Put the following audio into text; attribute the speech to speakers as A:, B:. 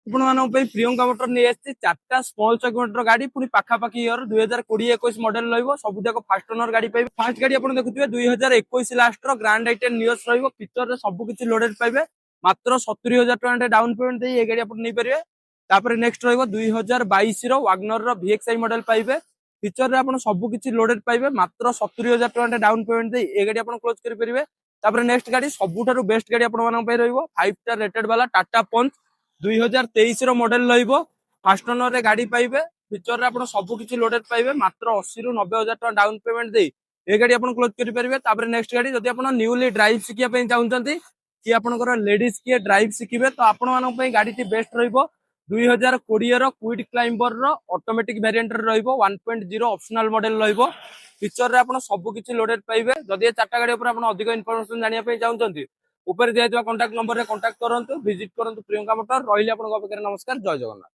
A: Priyanka motor नहीं आसी चार्टा small segment गाड़ी पुणी पाखापाखि इयर 2020-21 मॉडल रहिबो सब जाक फास्ट ओनर गाड़ी पाइबे। फास्ट गाड़ी आपण देखुथिबे 2021 लास्ट रो ग्रैंड आइटेन नियस रहिबो। फीचर रे सब किछि लोडेड पाइबे मात्र 70,000 टका डाउन पेमेंट दे ये गाड़ी आपण नै परिबे। तापर नेक्स्ट रहिबो 2022 रो वागनर रो VXI मॉडल पाइबे। फीचर रे आपण सब किछि लोडेड पाइबे मात्र 70,000 टका डाउन पेमेंट दे ये गाड़ी आपण क्लोज करि परिबे। तापर नेक्स्ट गाड़ी सबुठारु बेस्ट गाड़ी आपण मानन पय रहिबो 5 स्टार रेटेड वाला टाटा पंच 2023 रो मॉडल रहिबो। फास्ट ओनर रे गाड़ी पाइबे। फीचर रे आपण सब किछि लोडेड पाइबे मात्र 80 रु 90,000 टका डाउन पेमेंट दे ए गाड़ी आपण क्लोज करि परिबे। तापर नेक्स्ट गाड़ी जदि आपण न्यूली ड्राइव सिकिया पय चाहुचंती कि आपनकर लेडीज किए ड्राइव शिखिबे तो आपण मानन पय गाड़ी टी बेस्ट रहिबो। 2020 रो क्विड क्लाइंबर रो ऑटोमेटिक वेरिएंट रे रहिबो 1.0 ऑप्शनल मॉडल रहिबो। फीचर रे आपण सब किछि लोडेड पाइबे। जदि ए चारटा गाड़ी ऊपर आपण अधिक इन्फॉर्मेशन जानिया पय चाहुचंती ऊपर दिया कांटेक्ट नंबर रे कांटेक्ट करंतु विजिट करंतु प्रियंका मोटर। रहिले आपण पाखरे नमस्कार। जय जगन्नाथ।